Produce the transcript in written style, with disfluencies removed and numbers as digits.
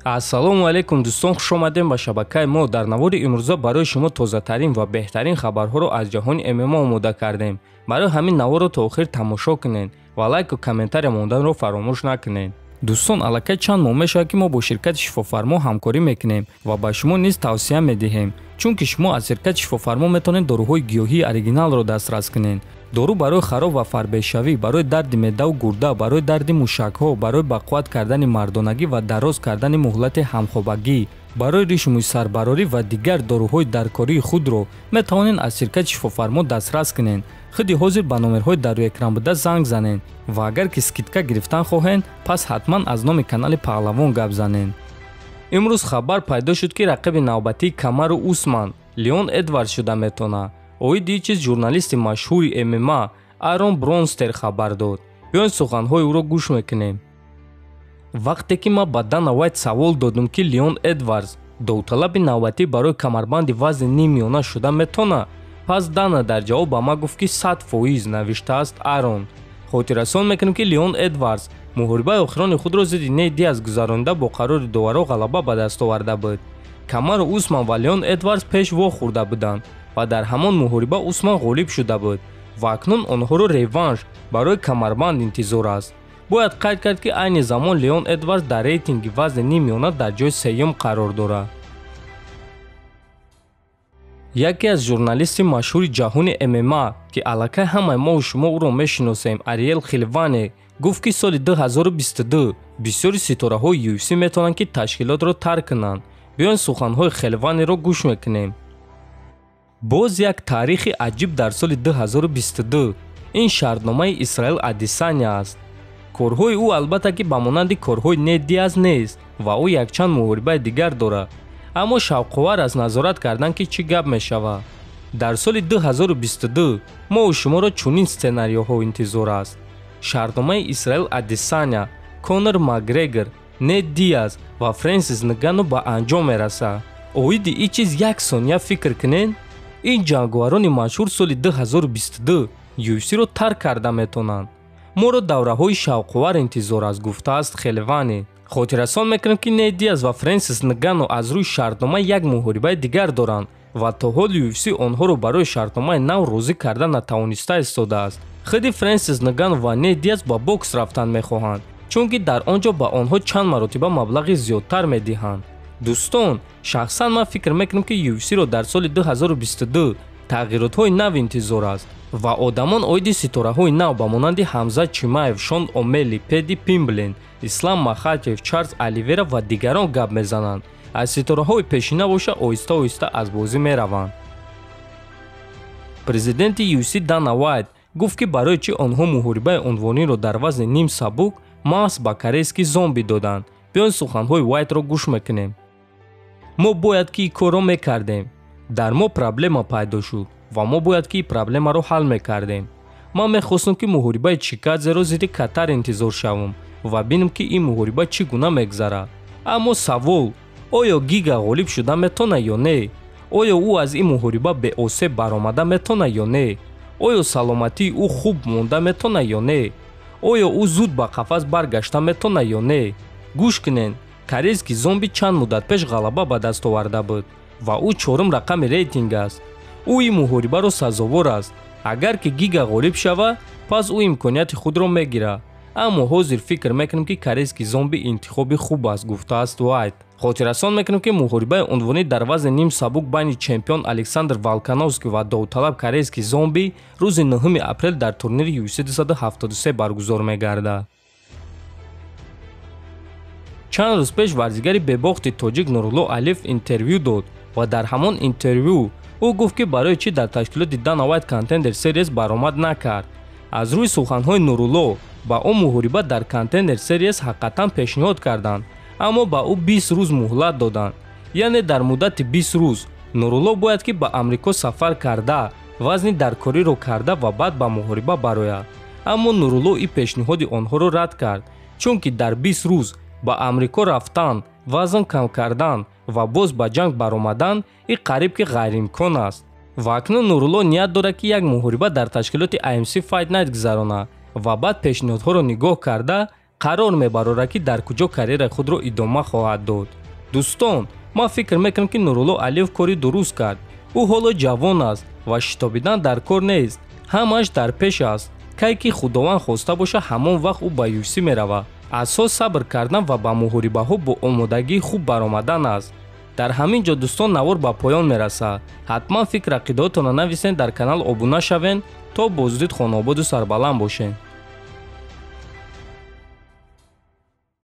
ассалому алайкум дӯстон, хуш омадем ба шабакаи мо. Дар навори имрӯза барои шумо тозатарин ва беҳтарин хабарҳоро аз ҷаҳони ММА омода кардем. Барои ҳамин наворро то охир тамошо кунед ва лайку комментария монданро фаромӯш накунед. дӯстон, аллакай чанд моҳ мешавад ки мо бо ширкати шифофармо ҳамкорӣ мекунем ва ба шумо низ тавсия медиҳем, чунки шумо аз ширкати шифофармо метавонед доруҳои гиёҳии оригиналро дастрас кунед. дору барои хароб ва фарбешавӣ, барои дарди меъдаву гурда, барои дарди мушакҳо, барои бақувват кардани мардонагӣ ва дароз кардани муҳлати ҳамхобагӣ, барои ришу мӯйсарбарорӣ ва дигар доруҳои даркории худро метавонед аз ширкати шифофармо дастрас кунед. худи ҳозир ба номерҳои дар рӯи экран буда занг занед ва агар ки скидка гирифтан хоҳед, пас ҳатман аз номи канали Паҳлавон гап занед. имрӯз хабар пайдо шуд ки рақиби навбатии Камару Усман Леон Эдвардс шуда метавонад. оиди чиз журналисти машҳури ММА Арон Бронстер хабар дод. биёед суханҳои ӯро гӯш мекунем. вақте ки ман ба Дана Вайт савол додум ки Леон Эдвардс довталаби навбатӣ барои камарбанди вазни нимёна шуда метавонад, пас Дана дар ҷавоб ба ман гуфт ки 100% навиштааст Арон. хотиррасон мекунем ки Леон Эдвардс муҳорибаи охирони худро зидди Нейт Диаз гузаронида бо қарори доваро ғалаба ба даст оварда буд. Камару Усман ва Леон Эдвардс пеш вохӯрда буданд ва дар ҳамон муҳориба Усман ғолиб шуда буд ва акнун онҳоро реванш барои камарбанд интизор аст. бояд қайд кард ки айни замон Леон Эдвардс дар рейтинги вазни нимёна дар ҷои сеюм қарор дорад. яке аз журналисти машҳури ҷаҳони ММА ки аллакай ҳамаи моҳу шумо ӯро мешиносем, Ариел Хелвани, гуфт ки соли 2022 бисёри ситораҳои UFC метавонанд ки ташкилотро тарк кунанд. биёед суханҳои Хелваниро гӯш мекунем. боз як таърихи аҷиб дар соли 2022 ин шартномаи Исраил Адесаня аст. корҳои ӯ албатта ки ба монанди корҳои Нейт Диаз нест ва ӯ якчанд муҳорибаи дигар дорад, аммо шавқовар аст назорат кардан ки чӣ гап мешавад. дар соли 2022 моҳу шуморо чунин сценариёҳо интизор аст. шартномаи Исраил Адесаня, Конор Макгрегор, Нейт Диаз ва Фрэнсис Нгану ба анҷом мерасад. оиди ин чиз як сония фикр кунед. ин ҷанговарони машҳур соли 2022 UFC-ро тарк карда метавонанд. моро давраҳои шавқовар интизор аст, гуфтааст Хелвани. хотиррасон мекунем ки Нейт Диаз ва Фрэнсис Нгану аз рӯи шартнома як муҳорибаи дигар доранд ва то ҳол UFC онҳоро барои шартномаи нав розӣ карда натавониста истодааст. худи Фрэнсис Нгану ва Нейт Диаз ба бокс рафтан мехоҳанд, чунки дар он ҷо ба онҳо чанд маротиба маблағи зиёдтар медиҳанд. дӯстон, шахсан ман фикр мекунам ки UFC-ро дар соли 2022 тағйиротҳои нав интизор аст ва одамон оиди ситораҳои нав ба монанди Ҳамза Чимаев, Шон Омели, Педи Пимблен, Ислам Махачев, Чарлз Оливера ва дигарон гап мезананд. аз ситораҳои пешина боша оҳиста оҳиста аз бозӣ мераванд. президенти UFC Дана Вайт гуфт ки барои чӣ онҳо муҳорибаи унвониро дар вазни ним сабук маҳз ба корейски зомби доданд. биёед суханҳои Вайтро гӯш мекунем. мо бояд ки ин корро мекардем. дар мо проблема пайдо шуд ва мо бояд ки ин проблемаро ҳал мекардем. ман мехостам ки муҳорибаи Чикадзеро зидди Катар интизор шавам ва бинам ки ин муҳориба чӣ гуна мегзарад. аммо савол, оё Гига ғолиб шуда метавонад ё не? оё ӯ аз ин муҳориба беосеб баромада метавонад ё не? оё саломатии ӯ хуб монда метавонад ё не? оё ӯ зуд ба қафас баргашта метавонад ё не? гӯш кунед, корейский зомби чанд муддат пеш ғалаба ба даст оварда буд ва ӯ чорум рақами рейтинг аст. ӯ ин муҳорибаро сазовор аст. агар ки Гига ғолиб шава, пас ӯ имконияти худро мегирад. аммо ҳозир фикр мекунем ки корейский зомби интихоби хуб аст, гуфтааст Вайт. хотиррасон мекунем ки муҳорибаи унвонӣ дар вазни ним сабук байни чемпион Александр Волкановский ва довталаб корейский зомби рӯзи 9 апрел дар турнири UFC 273 баргузор мегардад. чанд рӯз пеш варзигари бебохти тоҷик Нурулло Алиев интервю дод ва дар ҳамон интервю ӯ гуфт ки барои чӣ дар ташкилоти Dana White Contender Series баромад накард. аз рӯи суханҳои Нурулло ба ӯ муҳориба дар Contender Series ҳақиқатан пешниҳод карданд, аммо ба ӯ 20 рӯз муҳлат доданд. яъне дар муддати 20 рӯз Нурулло бояд ки ба Амрико сафар карда, вазни даркориро карда ва баъд ба муҳориба барояд. аммо Нурулло ин пешниҳоди онҳоро рад кард, чунки дар 20 рӯз ба Амрико рафтан, вазн кам кардан ва боз ба ҷанг баромадан ин қариб ки ғайриимкон аст. ва акнун Нурулло ният дорад ки як муҳориба дар ташкилоти IMC Fight Night гузаронад ва баъд пешниҳодҳоро нигоҳ карда қарор мебарорад ки дар куҷо карьераи худро идома хоҳад дод. дӯстон, ман фикр мекунам ки Нурулло Алиев кори дуруст кард. ӯ ҳоло ҷавон аст ва шитобидан дар кор нест. ҳамааш дар пеш аст. кай ки худованд хоста боша ҳамон вақт ӯ ба UFC меравад. асос сабр кардан ва ба муҳорибаҳо бо омодагии хуб баромадан аст. дар ҳамин ҷо дӯстон навор ба поён мерасад. ҳатман фикр ақидаотонро нависен, дар канал обуна шавен то боздид хонободу сарбаланд бошед.